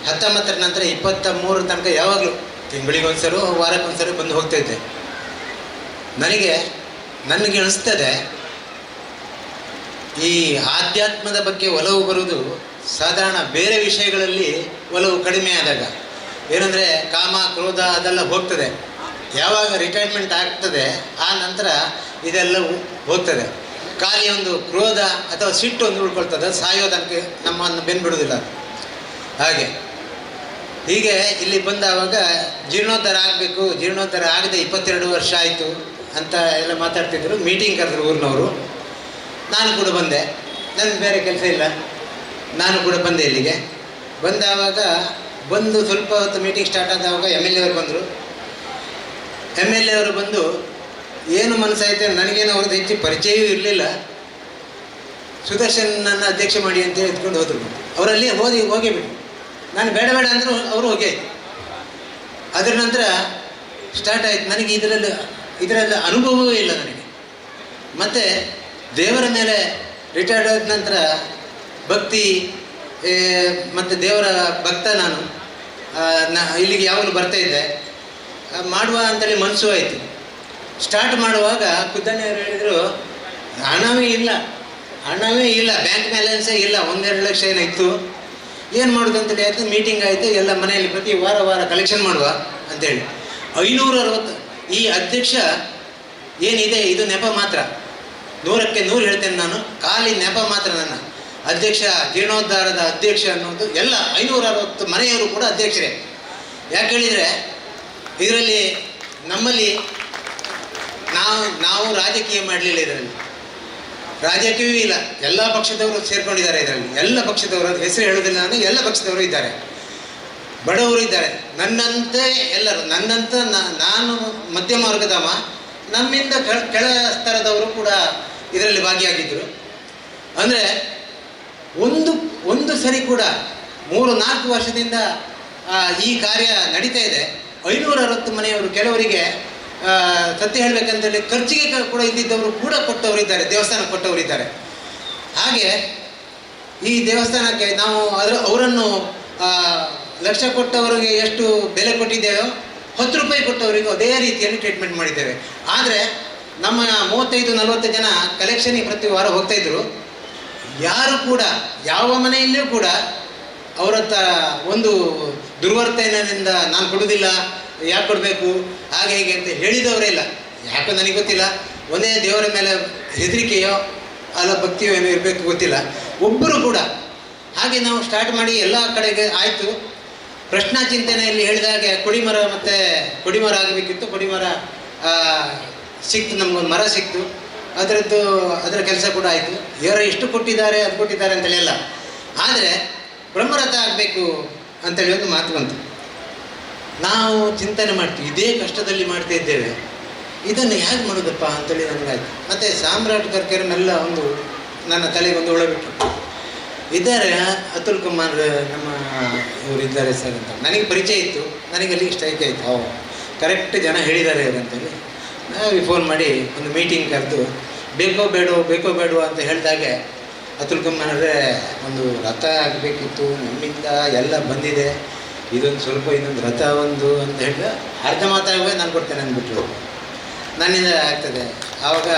19ರ ನಂತರ 23 ತನಕ ಯಾವಾಗಲೂ ತಿಂಗಳಿಗೊಂದ್ಸರಿ ವಾರಕ್ಕೊಂದ್ಸರಿ ಬಂದು ಹೋಗ್ತಾಯಿದ್ದೆ. ನನಗೆ ಅನಿಸ್ತದೆ ಈ ಆಧ್ಯಾತ್ಮದ ಬಗ್ಗೆ ಒಲವು ಬರುವುದು ಸಾಧಾರಣ ಬೇರೆ ವಿಷಯಗಳಲ್ಲಿ ಒಲವು ಕಡಿಮೆ ಆದಾಗ. ಏನಂದರೆ ಕಾಮ ಕ್ರೋಧ ಅದೆಲ್ಲ ಹೋಗ್ತದೆ. ಯಾವಾಗ ರಿಟೈರ್ಮೆಂಟ್ ಆಗ್ತದೆ ಆ ನಂತರ ಇದೆಲ್ಲ ಹೋಗ್ತದೆ. ಖಾಲಿ ಒಂದು ಕ್ರೋಧ ಅಥವಾ ಸಿಟ್ಟು ಒಂದು ಉಳ್ಕೊಳ್ತದೆ, ಸಾಯೋದಕ್ಕೆ ನಮ್ಮನ್ನು ಬೆನ್ಬಿಡುವುದಿಲ್ಲ. ಹೀಗೆ ಇಲ್ಲಿ ಬಂದಾವಾಗ ಜೀರ್ಣೋದ್ಧಾರ ಆಗಬೇಕು, ಜೀರ್ಣೋದ್ಧಾರ ಆಗದೆ 22 ವರ್ಷ ಆಯಿತು ಅಂತ ಎಲ್ಲ ಮಾತಾಡ್ತಿದ್ರು. ಮೀಟಿಂಗ್ ಕರೆದ್ರು ಊರಿನವರು. ನಾನು ಕೂಡ ಬಂದೆ, ನನಗೆ ಬೇರೆ ಕೆಲಸ ಇಲ್ಲ, ನಾನು ಕೂಡ ಬಂದೆ. ಇಲ್ಲಿಗೆ ಬಂದಾವಾಗ ಬಂದು ಸ್ವಲ್ಪ ಹೊತ್ತು ಮೀಟಿಂಗ್ ಸ್ಟಾರ್ಟ್ ಆದಾಗ MLA ಅವರು ಬಂದರು. MLA ಅವರು ಬಂದು ಏನು ಮನಸ್ಸಾಯ್ತು, ನನಗೇನು ಅವ್ರದ್ದು ಹೆಚ್ಚು ಪರಿಚಯವೂ ಇರಲಿಲ್ಲ. ಸುದರ್ಶನ್ ನನ್ನ ಅಧ್ಯಕ್ಷ ಮಾಡಿ ಅಂತೇಳಿ ಎತ್ಕೊಂಡು ಹೋದರು. ಅವರಲ್ಲಿ ಹೋಗಿಬಿಟ್ಟು ನಾನು ಬೇಡ ಅಂದರು, ಅವರು ಹೋಗಿ ಆಯಿತು. ಅದರ ನಂತರ ಸ್ಟಾರ್ಟ್ ಆಯಿತು. ನನಗೆ ಇದರಲ್ಲಿ ಅನುಭವವೇ ಇಲ್ಲ ನನಗೆ. ಮತ್ತು ದೇವರ ಮೇಲೆ ರಿಟೈರ್ಡ್ ಆದ ನಂತರ ಭಕ್ತಿ ಮತ್ತು ದೇವರ ಭಕ್ತ ನಾನು ಇಲ್ಲಿಗೆ ಯಾವಾಗಲೂ ಬರ್ತಾಯಿದ್ದೆ. ಮಾಡುವ ಅಂತೇಳಿ ಮನಸ್ಸು ಆಯಿತು. ಸ್ಟಾರ್ಟ್ ಮಾಡುವಾಗ ಖುದ್ದಣ್ಣವರು ಹೇಳಿದರು, ಹಣವೇ ಇಲ್ಲ, ಬ್ಯಾಂಕ್ ಬ್ಯಾಲೆನ್ಸೇ ಇಲ್ಲ, 1-2 ಲಕ್ಷ ಏನಾಯಿತು, ಏನು ಮಾಡೋದು ಅಂತೇಳಿ ಆಯಿತು. ಮೀಟಿಂಗ್ ಆಯಿತು. ಎಲ್ಲ ಮನೆಯಲ್ಲಿ ಪ್ರತಿ ವಾರ ಕಲೆಕ್ಷನ್ ಮಾಡುವ ಅಂತೇಳಿ 560. ಈ ಅಧ್ಯಕ್ಷ ಏನಿದೆ ಇದು ನೆಪ ಮಾತ್ರ, 100ಕ್ಕೆ 100 ಹೇಳ್ತೇನೆ ನಾನು. ಖಾಲಿ ನೆಪ ಮಾತ್ರ. ನನ್ನ ಅಧ್ಯಕ್ಷ, ಜೀರ್ಣೋದ್ಧಾರದ ಅಧ್ಯಕ್ಷ ಅನ್ನೋದು ಎಲ್ಲ 560 ಮನೆಯವರು ಕೂಡ ಅಧ್ಯಕ್ಷರೇ. ಯಾಕೆ ಹೇಳಿದರೆ ಇದರಲ್ಲಿ ನಮ್ಮಲ್ಲಿ ನಾವು ರಾಜಕೀಯ ಮಾಡಲಿಲ್ಲ. ಇದರಲ್ಲಿ ರಾಜಕೀಯವೂ ಇಲ್ಲ. ಎಲ್ಲ ಪಕ್ಷದವರು ಸೇರ್ಕೊಂಡಿದ್ದಾರೆ. ಇದರಲ್ಲಿ ಎಲ್ಲ ಪಕ್ಷದವರು, ಹೆಸರು ಹೇಳೋದಿಲ್ಲ ನಾನು, ಎಲ್ಲ ಪಕ್ಷದವರು ಇದ್ದಾರೆ, ಬಡವರು ಇದ್ದಾರೆ, ನನ್ನಂತೆ ಎಲ್ಲರೂ. ನಾನು ಮಧ್ಯಮ ವರ್ಗದವ, ನಮ್ಮಿಂದ ಕೆಳ ಸ್ತರದವರು ಕೂಡ ಇದರಲ್ಲಿ ಭಾಗಿಯಾಗಿದ್ದರು. ಅಂದರೆ ಒಂದು ಸರಿ ಕೂಡ 3-4 ವರ್ಷದಿಂದ ಈ ಕಾರ್ಯ ನಡೀತಾ ಇದೆ. 560 ಮನೆಯವರು, ಕೆಲವರಿಗೆ ಸತ್ಯ ಹೇಳಬೇಕಂತೇಳಿ ಖರ್ಚಿಗೆ ಕೂಡ ಇದ್ದಿದ್ದವರು ಕೂಡ ಕೊಟ್ಟವರಿದ್ದಾರೆ, ದೇವಸ್ಥಾನ ಕೊಟ್ಟವರಿದ್ದಾರೆ. ಹಾಗೆ ಈ ದೇವಸ್ಥಾನಕ್ಕೆ ನಾವು ಅವರನ್ನು ಲಕ್ಷ ಕೊಟ್ಟವರಿಗೆ ಎಷ್ಟು ಬೆಲೆ ಕೊಟ್ಟಿದ್ದೇವೋ 10 ರೂಪಾಯಿ ಕೊಟ್ಟವರಿಗೂ ಅದೇ ರೀತಿಯಲ್ಲಿ ಟ್ರೀಟ್ಮೆಂಟ್ ಮಾಡಿದ್ದೇವೆ. ಆದರೆ ನಮ್ಮ 35-40 ಜನ ಕಲೆಕ್ಷನಿಗೆ ಪ್ರತಿ ವಾರ ಹೋಗ್ತಾಯಿದ್ರು. ಯಾರು ಕೂಡ ಯಾವ ಮನೆಯಲ್ಲಿಯೂ ಕೂಡ ಅವರತ್ತ ಒಂದು ದುರ್ವರ್ತನೆಯಿಂದ ನಾನು ಕೊಡುವುದಿಲ್ಲ, ಯಾಕೆ ಕೊಡಬೇಕು, ಹಾಗೆ ಹೀಗೆ ಅಂತ ಹೇಳಿದವರೇ ಇಲ್ಲ. ಯಾಕೋ ನನಗೆ ಗೊತ್ತಿಲ್ಲ. ಒಂದೇ ದೇವರ ಮೇಲೆ ಹೆದರಿಕೆಯೋ ಅಲ್ಲ ಭಕ್ತಿಯೋ ಏನೋ ಇರಬೇಕು ಗೊತ್ತಿಲ್ಲ, ಒಬ್ಬರು ಕೂಡ. ಹಾಗೆ ನಾವು ಸ್ಟಾರ್ಟ್ ಮಾಡಿ ಎಲ್ಲ ಕಡೆಗೆ ಆಯಿತು. ಪ್ರಶ್ನಾ ಚಿಂತನೆಯಲ್ಲಿ ಹೇಳಿದಾಗೆ ಕೊಡಿಮರ ಆಗಬೇಕಿತ್ತು. ಕೊಡಿಮರ ಸಿಕ್ತು, ನಮಗೊಂದು ಮರ ಸಿಕ್ತು. ಅದರ ಕೆಲಸ ಕೂಡ ಆಯಿತು. ಯಾರು ಎಷ್ಟು ಕೊಟ್ಟಿದ್ದಾರೆ ಅದು ಕೊಟ್ಟಿದ್ದಾರೆ ಅಂತೇಳಿ ಎಲ್ಲ. ಆದರೆ ಬ್ರಹ್ಮರಥ ಆಗಬೇಕು ಅಂತೇಳಿ ಒಂದು ಮಾತು ಬಂತು. ನಾವು ಚಿಂತನೆ ಮಾಡ್ತೀವಿ, ಇದೇ ಕಷ್ಟದಲ್ಲಿ ಮಾಡ್ತಾ ಇದ್ದೇವೆ, ಇದನ್ನು ಹೇಗೆ ಮಾಡೋದಪ್ಪ ಅಂತೇಳಿ ನನಗಾಯ್ತು. ಮತ್ತು ಸಾಮ್ರಾಟ್ ಕರ್ಕೆರನ್ನೆಲ್ಲ ನನ್ನ ತಲೆಗೆ ಒಂದು ಬಿಟ್ಟರು. ಇದ್ದಾರೆ ಅತುಲ್ ಕುಮಾರ್ ನಮ್ಮ ಇವರು ಇದ್ದಾರೆ ಸರ್ ಅಂತ ನನಗೆ ಪರಿಚಯ ಇತ್ತು. ನನಗೆ ಅಲ್ಲಿಗೆ ಸ್ಟ್ರೈಕ್ ಆಯಿತು, ಕರೆಕ್ಟ್ ಜನ ಹೇಳಿದ್ದಾರೆ ಇವರು ಅಂತೇಳಿ. ನಾವು ಫೋನ್ ಮಾಡಿ ಒಂದು ಮೀಟಿಂಗ್ ಕರೆದು ಬೇಕೋ ಬೇಡೋ ಅಂತ ಹೇಳಿದಾಗೆ ಅತುಲ್ ಕುಮಾರೇ ಒಂದು ರಥ ಆಗಬೇಕಿತ್ತು, ನಮ್ಮಿಂದ ಎಲ್ಲ ಬಂದಿದೆ, ಇನ್ನೊಂದು ರಥ ಅಂತ ಹೇಳಿದ. ಅರ್ಧ ಮಾತಾಗುವ ನಾನು ಕೊಡ್ತೇನೆ ಅಂದ್ಬಿಟ್ರು. ನನ್ನಿಂದ ಆಗ್ತದೆ. ಆವಾಗ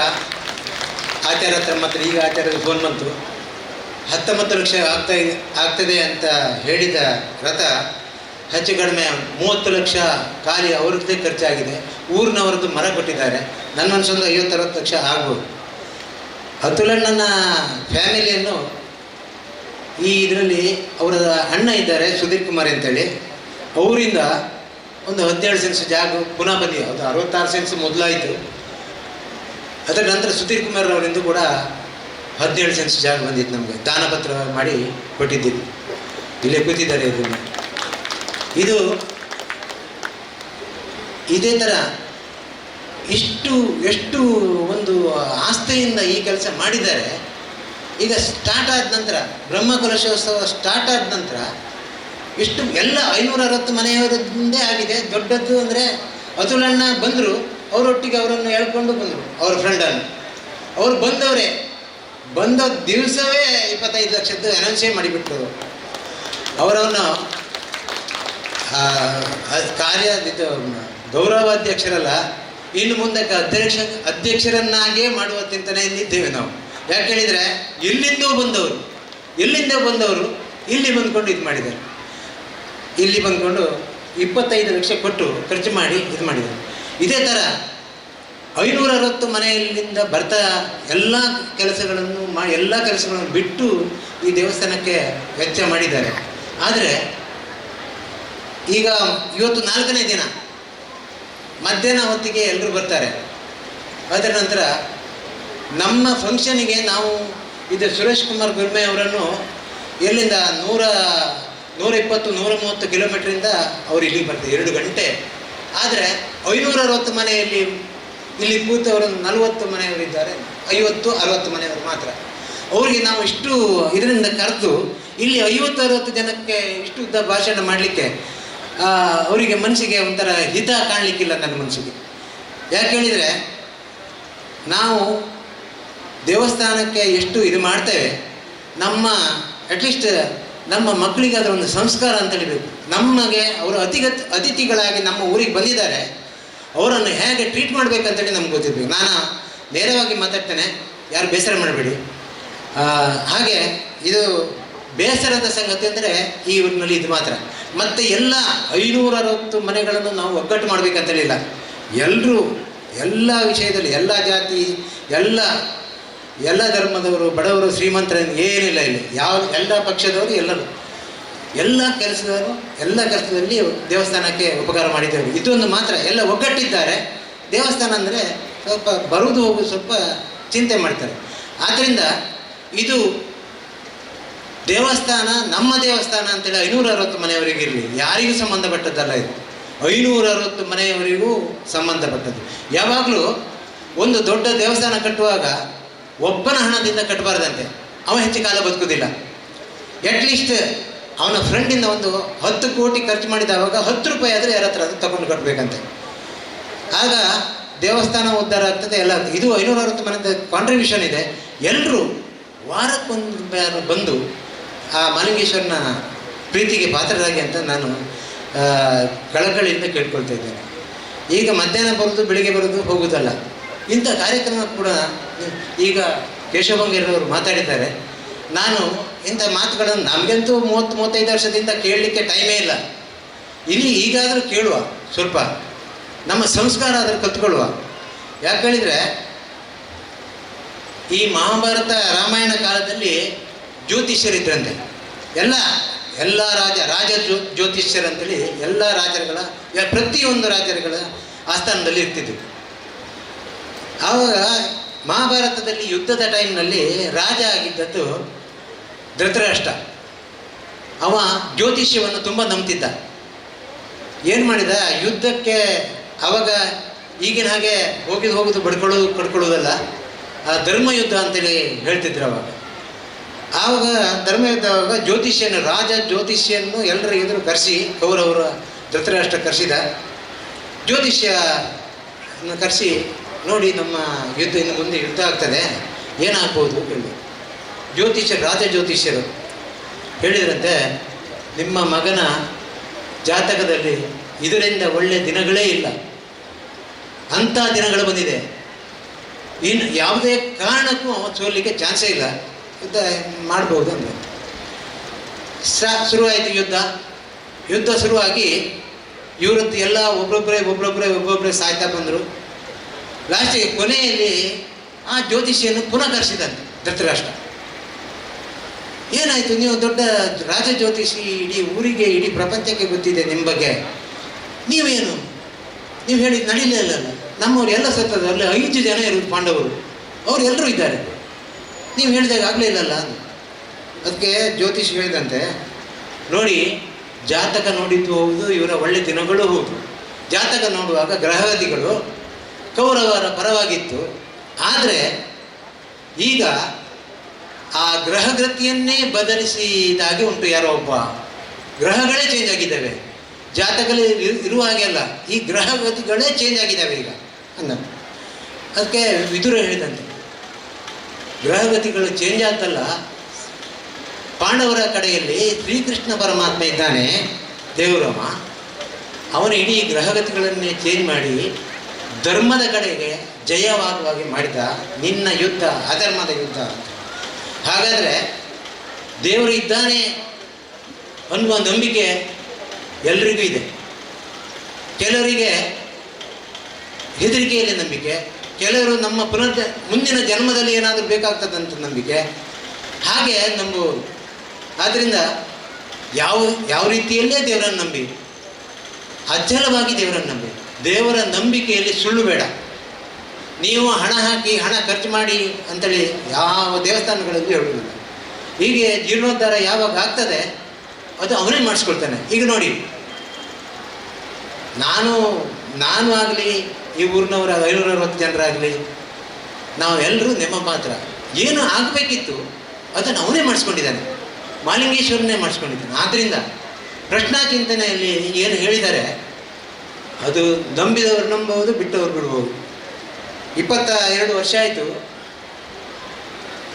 ಆಚಾರ್ಯ ಹತ್ರ ಮಾತ್ರ ಈಗ ಆಚಾರ್ಯದ ಫೋನ್ ಬಂತು. 19 ಲಕ್ಷ ಆಗ್ತದೆ ಅಂತ ಹೇಳಿದ ರಥ ಹೆಚ್ಚು ಕಡಿಮೆ 30 ಲಕ್ಷ ಖಾಲಿ ಅವ್ರದ್ದೇ ಖರ್ಚಾಗಿದೆ. ಊರಿನವರದ್ದು ಮರ ಕೊಟ್ಟಿದ್ದಾರೆ. ನನ್ನ ಮನಸ್ಸೊಂದು 50-60 ಲಕ್ಷ ಆಗ್ಬೋದು. ಅತುಲಣ್ಣನ ಫ್ಯಾಮಿಲಿಯನ್ನು ಇದರಲ್ಲಿ ಅವರ ಅಣ್ಣ ಇದ್ದಾರೆ ಸುಧೀರ್ ಕುಮಾರ್ ಅಂತೇಳಿ, ಅವರಿಂದ ಒಂದು 17 ಸೆನ್ಸ್ ಜಾಗ ಪುನಃ ಬಂದಿದೆ. ಅದು 66 ಸೆನ್ಸ್ ಮೊದಲಾಯಿತು. ಅದರ ನಂತರ ಸುಧೀರ್ ಕುಮಾರ್ ಅವರಿಂದ ಕೂಡ 17 ಸೆನ್ಸ್ ಜಾಗ ಬಂದಿತ್ತು. ನಮಗೆ ದಾನಪತ್ರ ಮಾಡಿ ಕೊಟ್ಟಿದ್ದೀವಿ. ಇಲ್ಲೇ ಕೂತಿದ್ದಾರೆ. ಇದು ಇದೇ ಥರ ಎಷ್ಟು ಒಂದು ಆಸ್ಥೆಯಿಂದ ಈ ಕೆಲಸ ಮಾಡಿದ್ದಾರೆ. ಈಗ ಸ್ಟಾರ್ಟ್ ಆದ ನಂತರ ಬ್ರಹ್ಮಕಲಶೋತ್ಸವ ಸ್ಟಾರ್ಟ್ ಆದ ನಂತರ ಇಷ್ಟು ಎಲ್ಲ 560 ಮನೆಯವರದ್ದೇ ಆಗಿದೆ. ದೊಡ್ಡದ್ದು ಅಂದರೆ ಅತುಲಣ್ಣ ಬಂದರು, ಅವರೊಟ್ಟಿಗೆ ಅವರನ್ನು ಹೇಳ್ಕೊಂಡು ಬಂದರು, ಅವರ ಫ್ರೆಂಡನ್ನು. ಅವರು ಬಂದ ದಿವಸವೇ 25 ಲಕ್ಷದ್ದು ಅನೌನ್ಸೇ ಮಾಡಿಬಿಟ್ರು. ಅವರನ್ನು ಕಾರ್ಯ ಇದು ಗೌರವಾಧ್ಯಕ್ಷರಲ್ಲ, ಇನ್ನು ಮುಂದಕ್ಕೆ ಅಧ್ಯಕ್ಷರನ್ನಾಗೇ ಮಾಡುವ ಚಿಂತನೆಯಲ್ಲಿದ್ದೇವೆ ನಾವು. ಯಾಕೆ ಹೇಳಿದರೆ ಎಲ್ಲಿಂದ ಬಂದವರು ಇಲ್ಲಿ ಬಂದ್ಕೊಂಡು ಇದು ಮಾಡಿದ್ದಾರೆ. ಇಲ್ಲಿ ಬಂದ್ಕೊಂಡು 25 ಲಕ್ಷ ಕೊಟ್ಟು ಖರ್ಚು ಮಾಡಿ ಇದು ಮಾಡಿದ್ದಾರೆ. ಇದೇ ಥರ 560 ಮನೆಯಲ್ಲಿಂದ ಬರ್ತಾ ಎಲ್ಲ ಕೆಲಸಗಳನ್ನು ಬಿಟ್ಟು ಈ ದೇವಸ್ಥಾನಕ್ಕೆ ವೆಚ್ಚ ಮಾಡಿದ್ದಾರೆ. ಆದರೆ ಈಗ ಇವತ್ತು 4ನೇ ದಿನ ಮಧ್ಯಾಹ್ನ ಹೊತ್ತಿಗೆ ಎಲ್ಲರೂ ಬರ್ತಾರೆ. ಅದರ ನಂತರ ನಮ್ಮ ಫಂಕ್ಷನಿಗೆ ನಾವು ಇದು ಸುರೇಶ್ ಕುಮಾರ್ ಗುರ್ಮೆ ಅವರನ್ನು ಎಲ್ಲಿಂದ 120-130 ಕಿಲೋಮೀಟ್ರಿಂದ ಅವರು ಇಲ್ಲಿಗೆ ಬರ್ತಾರೆ 2 ಗಂಟೆ. ಆದರೆ 560 ಮನೆಯಲ್ಲಿ ಇಲ್ಲಿ ಕೂತವರು 40 ಮನೆಯವರಿದ್ದಾರೆ, 50-60 ಮನೆಯವರು ಮಾತ್ರ. ಅವರಿಗೆ ನಾವು ಇಷ್ಟು ಇದರಿಂದ ಕರೆದು ಇಲ್ಲಿ 50-60 ಜನಕ್ಕೆ ಇಷ್ಟು ಉದ್ದ ಭಾಷಣ ಮಾಡಲಿಕ್ಕೆ ಅವರಿಗೆ ಮನಸ್ಸಿಗೆ ಒಂಥರ ಹಿತ ಕಾಣಲಿಕ್ಕಿಲ್ಲ ನನ್ನ ಮನಸ್ಸಿಗೆ. ಯಾಕೆ ಹೇಳಿದರೆ ನಾವು ದೇವಸ್ಥಾನಕ್ಕೆ ಎಷ್ಟು ಇದು ಮಾಡ್ತೇವೆ, ನಮ್ಮ ಅಟ್ಲೀಸ್ಟ್ ನಮ್ಮ ಮಕ್ಕಳಿಗಾದ್ರೆ ಒಂದು ಸಂಸ್ಕಾರ ಅಂತ ಹೇಳಬೇಕು. ನಮಗೆ ಅವರು ಅತಿಥಿಗಳಾಗಿ ನಮ್ಮ ಊರಿಗೆ ಬಂದಿದ್ದಾರೆ, ಅವರನ್ನು ಹೇಗೆ ಟ್ರೀಟ್ ಮಾಡಬೇಕಂತೇಳಿ ನಮ್ಗೆ ಗೊತ್ತಿರಬೇಕು. ನಾನು ನೇರವಾಗಿ ಮಾತಾಡ್ತೇನೆ, ಯಾರು ಬೇಸರ ಮಾಡಬೇಡಿ. ಹಾಗೆ ಇದು ಬೇಸರದ ಸಂಗತಿ ಅಂದರೆ ಈ ಊರಿನಲ್ಲಿ ಇದು ಮಾತ್ರ. ಮತ್ತು ಎಲ್ಲ 560 ಮನೆಗಳನ್ನು ನಾವು ಒಗ್ಗಟ್ಟು ಮಾಡಬೇಕಂತೇಳಿಲ್ಲ. ಎಲ್ಲರೂ ಎಲ್ಲ ವಿಷಯದಲ್ಲಿ ಎಲ್ಲ ಜಾತಿ ಎಲ್ಲ ಧರ್ಮದವರು, ಬಡವರು, ಶ್ರೀಮಂತರ ಏನಿಲ್ಲ ಇಲ್ಲಿ. ಎಲ್ಲ ಪಕ್ಷದವರು, ಎಲ್ಲ ಕೆಲಸದಲ್ಲಿ ದೇವಸ್ಥಾನಕ್ಕೆ ಉಪಕಾರ ಮಾಡಿದ್ದೇವೆ. ಇದೊಂದು ಮಾತ್ರ ಎಲ್ಲ ಒಗ್ಗಟ್ಟಿದ್ದಾರೆ. ದೇವಸ್ಥಾನ ಅಂದರೆ ಸ್ವಲ್ಪ ಬರುವುದು ಹೋಗುವುದು ಸ್ವಲ್ಪ ಚಿಂತೆ ಮಾಡ್ತಾರೆ. ಆದ್ದರಿಂದ ಇದು ದೇವಸ್ಥಾನ ನಮ್ಮ ದೇವಸ್ಥಾನ ಅಂತೇಳಿ 560 ಮನೆಯವರಿಗೆ ಇರಲಿ, ಯಾರಿಗೂ ಸಂಬಂಧಪಟ್ಟದ್ದಲ್ಲ. ಇದು 560 ಮನೆಯವರಿಗೂ ಸಂಬಂಧಪಟ್ಟದ್ದು. ಯಾವಾಗಲೂ ಒಂದು ದೊಡ್ಡ ದೇವಸ್ಥಾನ ಕಟ್ಟುವಾಗ ಒಬ್ಬನ ಹಣದಿಂದ ಕಟ್ಟಬಾರ್ದಂತೆ, ಅವ ಹೆಚ್ಚು ಕಾಲ ಬದುಕುವುದಿಲ್ಲ. ಅಟ್ಲೀಸ್ಟ್ ಅವನ ಫ್ರೆಂಡಿಂದ ಒಂದು 10 ಕೋಟಿ ಖರ್ಚು ಮಾಡಿದವಾಗ 10 ರೂಪಾಯಿ ಆದರೆ ಯಾರ ಹತ್ರ ಅದು ತಗೊಂಡು ಕಟ್ಟಬೇಕಂತೆ. ಆಗ ದೇವಸ್ಥಾನ ಉದ್ಧಾರ ಆಗ್ತದೆ, ಎಲ್ಲ. ಇದು 560 ಮನೆಯಿಂದ ಕಾಂಟ್ರಿಬ್ಯೂಷನ್ ಇದೆ. ಎಲ್ಲರೂ ವಾರಕ್ಕೊಂದು ಬಂದು ಆ ಮಲಿಂಗೇಶ್ವರನ ಪ್ರೀತಿಗೆ ಪಾತ್ರರಾಗಿ ಅಂತ ನಾನು ಕಳಕಳಿಯಿಂದ ಕೇಳ್ಕೊಳ್ತಾ ಇದ್ದೇನೆ. ಈಗ ಮಧ್ಯಾಹ್ನ ಬರೋದು, ಬೆಳಿಗ್ಗೆ ಬರೋದು, ಹೋಗೋದಲ್ಲ. ಇಂಥ ಕಾರ್ಯಕ್ರಮ ಕೂಡ ಈಗ ಕೇಶವಂಗೇರವರು ಮಾತಾಡಿದ್ದಾರೆ. ನಾನು ಇಂಥ ಮಾತುಗಳನ್ನು ನಮಗಂತೂ 30-35 ವರ್ಷದಿಂದ ಕೇಳಲಿಕ್ಕೆ ಟೈಮೇ ಇಲ್ಲ. ಇಲ್ಲಿ ಈಗಾದರೂ ಕೇಳುವ, ಸ್ವಲ್ಪ ನಮ್ಮ ಸಂಸ್ಕಾರ ಆದರೂ ಕಲ್ತ್ಕೊಳ್ಳುವ. ಯಾಕೆ ಹೇಳಿದರೆ ಈ ಮಹಾಭಾರತ ರಾಮಾಯಣ ಕಾಲದಲ್ಲಿ ಜ್ಯೋತಿಷ್ಯರಿದ್ರಂತೆ. ಎಲ್ಲ ರಾಜ ಜ್ಯೋತಿಷ್ಯರಂತೇಳಿ ಎಲ್ಲ ರಾಜರುಗಳ ಪ್ರತಿಯೊಂದು ರಾಜರುಗಳ ಆಸ್ಥಾನದಲ್ಲಿ ಇರ್ತಿದ್ರು. ಆವಾಗ ಮಹಾಭಾರತದಲ್ಲಿ ಯುದ್ಧದ ಟೈಮ್ನಲ್ಲಿ ರಾಜ ಆಗಿದ್ದದ್ದು ಧೃತರಾಷ್ಟ್ರ. ಅವ ಜ್ಯೋತಿಷ್ಯವನ್ನು ತುಂಬ ನಂಬ್ತಿದ್ದ. ಏನು ಮಾಡಿದ, ಯುದ್ಧಕ್ಕೆ ಅವಾಗ ಈಗಿನ ಹಾಗೆ ಹೋಗುದು ಕಡ್ಕೊಳ್ಳೋದಲ್ಲ, ಧರ್ಮಯುದ್ಧ ಅಂತೇಳಿ ಹೇಳ್ತಿದ್ರು ಅವಾಗ. ಆವಾಗ ಧರ್ಮಯುದ್ಧ ಆವಾಗ ರಾಜ ಜ್ಯೋತಿಷ್ಯನ್ನು ಎಲ್ಲರ ಎದುರು ಕರೆಸಿ, ಕೌರವರ ಧೃತರಾಷ್ಟ್ರ ಕರೆಸಿದ. ಜ್ಯೋತಿಷ್ಯನ ಕರೆಸಿ, ನೋಡಿ ನಮ್ಮ ಇನ್ನು ಮುಂದೆ ಯುದ್ಧ ಆಗ್ತದೆ, ಏನಾಗ್ಬೋದು ಹೇಳಿ. ರಾಜ ಜ್ಯೋತಿಷ್ಯರು ಹೇಳಿದ್ರಂತೆ, ನಿಮ್ಮ ಮಗನ ಜಾತಕದಲ್ಲಿ ಇದರಿಂದ ಒಳ್ಳೆಯ ದಿನಗಳೇ ಇಲ್ಲ, ಅಂಥ ದಿನಗಳು ಬಂದಿದೆ, ಇನ್ನು ಯಾವುದೇ ಕಾರಣಕ್ಕೂ ಅವ ಸೋಲಿಕ್ಕೆ ಚಾನ್ಸೇ ಇಲ್ಲ, ಯುದ್ಧ ಮಾಡ್ಬೋದು ಅಂದರೆ. ಶುರುವಾಯಿತು ಯುದ್ಧ ಶುರುವಾಗಿ ಇವರದ್ದು ಎಲ್ಲ ಒಬ್ಬೊಬ್ಬರೇ ಸಾಯ್ತಾ ಬಂದರು. ಲಾಸ್ಟಿಗೆ ಕೊನೆಯಲ್ಲಿ ಆ ಜ್ಯೋತಿಷಿಯನ್ನು ಪುನಃ ಕರೆಸಿದಂತೆ ಧೃತರಾಷ್ಟ್ರ. ಏನಾಯಿತು, ನೀವು ದೊಡ್ಡ ರಾಜ ಜ್ಯೋತಿಷಿ, ಇಡೀ ಊರಿಗೆ ಇಡೀ ಪ್ರಪಂಚಕ್ಕೆ ಗೊತ್ತಿದೆ ನಿಮ್ಮ ಬಗ್ಗೆ, ನೀವು ಹೇಳಿದ್ದು ನಡೀಲಿಲ್ಲ. ನಮ್ಮವ್ರು ಎಲ್ಲ ಸತ್ತದ, ಅಲ್ಲಿ 5 ಜನ ಇರೋದು ಪಾಂಡವರು, ಅವ್ರು ಎಲ್ಲರೂ ಇದ್ದಾರೆ, ನೀವು ಹೇಳಿದಾಗ ಆಗಲೇ ಇಲ್ಲಲ್ಲ. ಅದಕ್ಕೆ ಜ್ಯೋತಿಷಿ ಹೇಳಿದಂತೆ, ನೋಡಿ ಜಾತಕ ನೋಡಿದ್ದು ಹೌದು, ಇವರ ಒಳ್ಳೆ ದಿನಗಳು ಹೌದು. ಜಾತಕ ನೋಡುವಾಗ ಗ್ರಹಗತಿಗಳು ಕೌರವರ ಪರವಾಗಿತ್ತು. ಆದರೆ ಈಗ ಆ ಗ್ರಹಗತಿಯನ್ನೇ ಬದಲಿಸಿದಾಗೆ ಉಂಟು. ಯಾರೋ ಒಬ್ಬ ಗ್ರಹಗಳೇ ಚೇಂಜ್ ಆಗಿದ್ದಾವೆ, ಜಾತಕದಲ್ಲಿ ಇರುವ ಹಾಗೆ ಅಲ್ಲ, ಈ ಗ್ರಹಗತಿಗಳೇ ಚೇಂಜ್ ಆಗಿದ್ದಾವೆ ಈಗ ಅಂದ. ಅದಕ್ಕೆ ವಿದುರ ಹೇಳಿದಂತೆ, ಗ್ರಹಗತಿಗಳು ಚೇಂಜ್ ಆಗ್ತಲ್ಲ, ಪಾಂಡವರ ಕಡೆಯಲ್ಲಿ ಶ್ರೀಕೃಷ್ಣ ಪರಮಾತ್ಮ ಇದ್ದಾನೆ, ದೇವರಮ್ಮ. ಅವನ ಇಡೀ ಗ್ರಹಗತಿಗಳನ್ನೇ ಚೇಂಜ್ ಮಾಡಿ ಧರ್ಮದ ಕಡೆಗೆ ಜಯವಾಗುವಾಗೆ ಮಾಡಿದ. ನಿನ್ನ ಯುದ್ಧ ಅಧರ್ಮದ ಯುದ್ಧ. ಹಾಗಾದರೆ ದೇವರು ಇದ್ದಾನೆ ಅನ್ನುವ ನಂಬಿಕೆ ಎಲ್ರಿಗೂ ಇದೆ. ಕೆಲವರಿಗೆ ಹೆದರಿಕೆಯಲ್ಲಿ ನಂಬಿಕೆ, ಕೆಲವರು ನಮ್ಮ ಮುಂದಿನ ಜನ್ಮದಲ್ಲಿ ಏನಾದರೂ ಬೇಕಾಗ್ತದಂತ ನಂಬಿಕೆ, ಹಾಗೆ ನಂಬುವರು. ಆದ್ದರಿಂದ ಯಾವ ರೀತಿಯಲ್ಲೇ ದೇವರನ್ನು ನಂಬಿ, ಅಚಲವಾಗಿ ದೇವರನ್ನು ನಂಬಿ. ದೇವರ ನಂಬಿಕೆಯಲ್ಲಿ ಸುಳ್ಳು ಬೇಡ. ನೀವು ಹಣ ಹಾಕಿ ಹಣ ಖರ್ಚು ಮಾಡಿ ಅಂತೇಳಿ ಯಾವ ದೇವಸ್ಥಾನಗಳಲ್ಲಿ ಹೇಳುವುದಿಲ್ಲ. ಹೀಗೆ ಜೀರ್ಣೋದ್ಧಾರ ಯಾವಾಗ ಆಗ್ತದೆ ಅದು ಅವನೇ ಮಾಡಿಸ್ಕೊಳ್ತಾನೆ. ಈಗ ನೋಡಿ, ನಾನು ಆಗಲಿ, ಈ ಊರಿನವರ 560 ಜನರಾಗಲಿ, ನಾವೆಲ್ಲರೂ ನೆಮ್ಮ ಮಾತ್ರ. ಏನು ಆಗಬೇಕಿತ್ತು ಅದನ್ನು ಅವನೇ ಮಾಡಿಸ್ಕೊಂಡಿದ್ದಾನೆ, ಮಾಲಿಂಗೇಶ್ವರನೇ ಮಾಡಿಸ್ಕೊಂಡಿದ್ದಾನೆ. ಆದ್ದರಿಂದ ಪ್ರಶ್ನಾ ಚಿಂತನೆಯಲ್ಲಿ ಏನು ಹೇಳಿದ್ದಾರೆ ಅದು ನಂಬಿದವರು ನಂಬಬಹುದು, ಬಿಟ್ಟವರು ಬಿಡ್ಬೋದು. 22 ವರ್ಷ ಆಯಿತು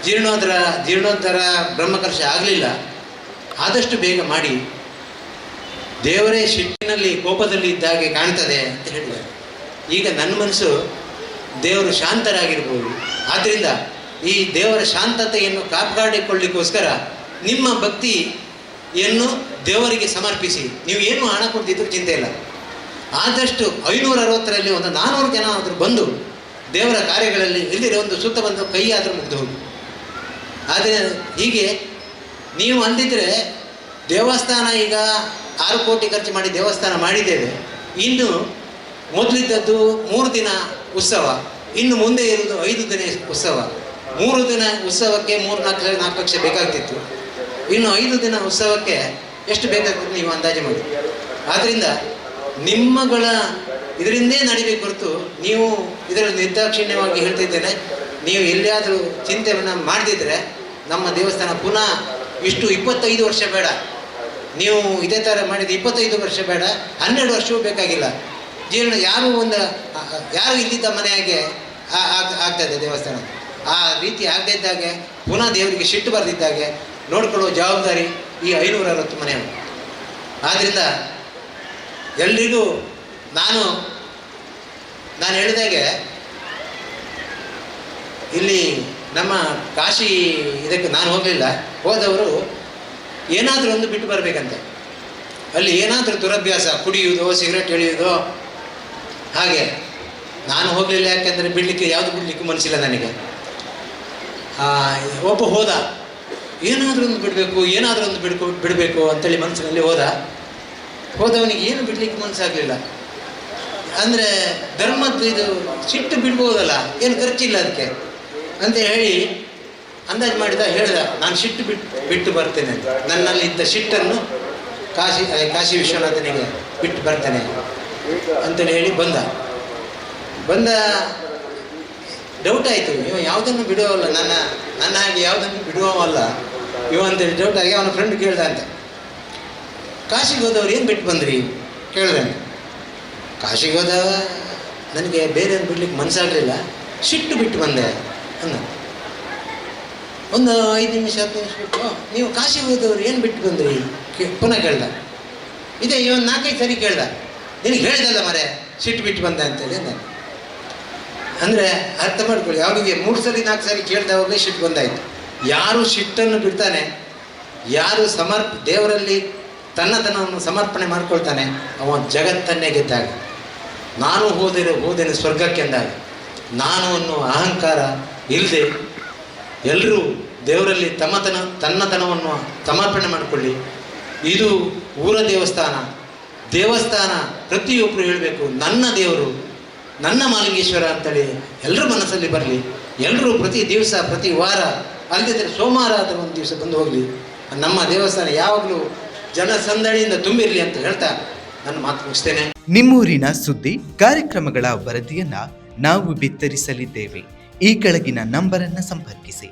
ಜೀರ್ಣೋದ್ಧಾರ ಬ್ರಹ್ಮಕಲಶ ಆಗಲಿಲ್ಲ. ಆದಷ್ಟು ಬೇಗ ಮಾಡಿ. ದೇವರೇ ಸಿಟ್ಟಿನಲ್ಲಿ ಕೋಪದಲ್ಲಿ ಇದ್ದಾಗೆ ಕಾಣ್ತದೆ ಅಂತ ಹೇಳಿದ್ದಾರೆ. ಈಗ ನನ್ನ ಮನಸ್ಸು ದೇವರು ಶಾಂತರಾಗಿರ್ಬೋದು. ಆದ್ದರಿಂದ ಈ ದೇವರ ಶಾಂತತೆಯನ್ನು ಕಾಪಾಡಿಕೊಳ್ಳಿಕ್ಕೋಸ್ಕರ ನಿಮ್ಮ ಭಕ್ತಿಯನ್ನು ದೇವರಿಗೆ ಸಮರ್ಪಿಸಿ. ನೀವು ಏನು ಹಣ ಕೊಡ್ತಿದ್ರು ಚಿಂತೆ ಇಲ್ಲ. ಆದಷ್ಟು 560ರಲ್ಲಿ ಒಂದು 400 ಜನ ಆದರೂ ಬಂದು ದೇವರ ಕಾರ್ಯಗಳಲ್ಲಿ ಇಲ್ಲಿರೋ ಒಂದು ಸುತ್ತ ಬಂದು ಕೈ ಆದರೂ ಮುಗ್ದು ಹೋಗಿ. ಆದರೆ ಹೀಗೆ ನೀವು ಅಂದಿದ್ರೆ ದೇವಸ್ಥಾನ ಈಗ 6 ಕೋಟಿ ಖರ್ಚು ಮಾಡಿ ದೇವಸ್ಥಾನ ಮಾಡಿದ್ದೇವೆ. ಇನ್ನು ಮೊದಲಿದ್ದದ್ದು 3 ದಿನ ಉತ್ಸವ, ಇನ್ನು ಮುಂದೆ ಇರುವುದು 5 ದಿನ ಉತ್ಸವ. 3 ದಿನ ಉತ್ಸವಕ್ಕೆ 4 ಲಕ್ಷ ಬೇಕಾಗ್ತಿತ್ತು. ಇನ್ನು 5 ದಿನ ಉತ್ಸವಕ್ಕೆ ಎಷ್ಟು ಬೇಕಾಗ್ತದೆ ನೀವು ಅಂದಾಜು ಮಾಡಿ. ಆದ್ದರಿಂದ ನಿಮ್ಮಗಳ ಇದರಿಂದೇ ನಡಿಬೇಕು ಹೊರತು ನೀವು ಇದರಲ್ಲಿ ನಿರ್ದಾಕ್ಷಿಣ್ಯವಾಗಿ ಹೇಳ್ತಿದ್ದೇನೆ. ನೀವು ಎಲ್ಲಿಯಾದರೂ ಚಿಂತೆಯನ್ನು ಮಾಡದಿದ್ದರೆ ನಮ್ಮ ದೇವಸ್ಥಾನ ಪುನಃ ಇಷ್ಟು 25 ವರ್ಷ ಬೇಡ, ನೀವು ಇದೇ ಥರ ಮಾಡಿದ 25 ವರ್ಷ ಬೇಡ, 12 ವರ್ಷವೂ ಬೇಕಾಗಿಲ್ಲ. ಯಾರು ಇಲ್ಲಿದ್ದ ಮನೆಯಾಗೆ ಆಗ್ತದೆ ದೇವಸ್ಥಾನ. ಆ ರೀತಿ ಆಗದೇ ಇದ್ದಾಗೆ, ಪುನಃ ದೇವರಿಗೆ ಸಿಟ್ಟು ಬರೆದಿದ್ದಾಗೆ ನೋಡ್ಕೊಳ್ಳುವ ಜವಾಬ್ದಾರಿ ಈ 560 ಮನೆಯವರು. ಆದ್ದರಿಂದ ಎಲ್ರಿಗೂ ನಾನು ಹೇಳಿದಾಗೆ ಇಲ್ಲಿ ನಮ್ಮ ಕಾಶಿ ಇದಕ್ಕೆ ನಾನು ಹೋಗಲಿಲ್ಲ. ಹೋದವರು ಏನಾದರೂ ಒಂದು ಬಿಟ್ಟು ಬರಬೇಕಂತೆ. ಅಲ್ಲಿ ಏನಾದರೂ ದುರಭ್ಯಾಸ, ಕುಡಿಯುವುದೋ ಸಿಗರೆಟ್ ಎಳೆಯುವುದೋ, ಹಾಗೆ ನಾನು ಹೋಗಲಿಲ್ಲ. ಯಾಕೆಂದರೆ ಯಾವುದು ಬಿಡಲಿಕ್ಕೆ ಮನಸ್ಸಿಲ್ಲ ನನಗೆ. ಒಬ್ಬ ಹೋದ, ಏನಾದರೂ ಒಂದು ಬಿಡಬೇಕು ಅಂತೇಳಿ ಮನಸ್ಸಿನಲ್ಲಿ ಹೋದವನಿಗೆ ಏನು ಬಿಡಲಿಕ್ಕೆ ಮನಸ್ಸಾಗಲಿಲ್ಲ. ಅಂದರೆ ಧರ್ಮದ್ದು ಇದು ಸಿಟ್ಟು ಬಿಡ್ಬೋದಲ್ಲ, ಏನು ಖರ್ಚಿಲ್ಲ ಅದಕ್ಕೆ ಅಂತ ಹೇಳಿ ಅಂದಾಜು ಹೇಳ್ದ ನಾನು ಸಿಟ್ಟು ಬಿಟ್ಟು ಬರ್ತೇನೆ ಅಂತ. ನನ್ನಲ್ಲಿದ್ದ ಸಿಟ್ಟನ್ನು ಕಾಶಿ ವಿಶ್ವನಾಥನಿಗೆ ಬಿಟ್ಟು ಬರ್ತೇನೆ ಅಂತೇಳಿ ಹೇಳಿ ಬಂದ. ಡೌಟ್ ಆಯಿತು, ಇವ ಯಾವುದನ್ನು ಬಿಡುವಲ್ಲ, ನನ್ನ ಹಾಗೆ ಯಾವುದನ್ನು ಬಿಡುವವಲ್ಲ ಇವ ಅಂತೇಳಿ ಡೌಟ್ ಆಗಿ ಅವನ ಫ್ರೆಂಡ್ ಕೇಳ್ದ ಅಂತ. ಕಾಶಿಗೆ ಹೋದವ್ರು ಏನು ಬಿಟ್ಟು ಬಂದ್ರಿ ಕೇಳಿದೆ. ಕಾಶಿಗೆ ಹೋದ ನನಗೆ ಬೇರೆ ಬಿಡ್ಲಿಕ್ಕೆ ಮನಸ್ಸಾಗಲಿಲ್ಲ, ಸಿಟ್ಟು ಬಿಟ್ಟು ಬಂದೆ ಅಂದ. ಒಂದು 5 ನಿಮಿಷ 10 ನಿಮಿಷ ಬಿಟ್ಟು, ನೀವು ಕಾಶಿಗೆ ಹೋದವ್ರು ಏನು ಬಿಟ್ಟು ಬಂದ್ರಿ ಪುನಃ ಕೇಳ್ದ. ಇದೇ ಇವನು 4-5 ಸರಿ ಕೇಳ್ದ. ನಿನಗೆ ಹೇಳಿದಲ್ಲ ಮರೆ ಸಿಟ್ಟು ಬಿಟ್ಟು ಬಂದ ಅಂತೇಳಿ ಅಂದ. ಅಂದರೆ ಅರ್ಥ ಮಾಡ್ಕೊಳ್ಳಿ, ಅವನಿಗೆ 3 ಸರಿ 4 ಸರಿ ಕೇಳ್ದವಾಗಲೇ ಸಿಟ್ಟು ಬಂದಾಯಿತು. ಯಾರು ಸಿಟ್ಟನ್ನು ಬಿಡ್ತಾನೆ, ಯಾರು ದೇವರಲ್ಲಿ ತನ್ನತನವನ್ನು ಸಮರ್ಪಣೆ ಮಾಡ್ಕೊಳ್ತಾನೆ, ಅವ ಜಗತ್ತನ್ನೇ ಗೆದ್ದಾಗ. ನಾನು ಹೋದೇನೆ ಸ್ವರ್ಗಕ್ಕೆ ಅಂದಾಗ. ನಾನು ಅನ್ನೋ ಅಹಂಕಾರ ಇಲ್ಲದೆ ಎಲ್ಲರೂ ದೇವರಲ್ಲಿ ತನ್ನತನವನ್ನು ಸಮರ್ಪಣೆ ಮಾಡಿಕೊಳ್ಳಿ. ಇದು ಊರ ದೇವಸ್ಥಾನ ಪ್ರತಿಯೊಬ್ಬರು ಹೇಳಬೇಕು, ನನ್ನ ದೇವರು, ನನ್ನ ಮಾಲಿಂಗೇಶ್ವರ ಅಂತೇಳಿ ಎಲ್ಲರೂ ಮನಸ್ಸಲ್ಲಿ ಬರಲಿ. ಎಲ್ಲರೂ ಪ್ರತಿ ದಿವಸ, ಪ್ರತಿ ವಾರ, ಅಲ್ಲದಿದ್ದರೆ ಸೋಮವಾರ ಆದರೂ ಒಂದು ದಿವಸ ಬಂದು ಹೋಗಲಿ. ನಮ್ಮ ದೇವಸ್ಥಾನ ಯಾವಾಗಲೂ ಜನಸಂದಣಿಯಿಂದ ತುಂಬಿರಲಿ ಅಂತ ಹೇಳ್ತಾ ನನ್ನ ಮಾತು ಮುಗಿಸ್ತೇನೆ. ನಿಮ್ಮೂರಿನ ಸುದ್ದಿ ಕಾರ್ಯಕ್ರಮಗಳ ವರದಿಯನ್ನ ನಾವು ಬಿತ್ತರಿಸಲಿದ್ದೇವೆ. ಈ ಕೆಳಗಿನ ನಂಬರನ್ನು ಸಂಪರ್ಕಿಸಿ.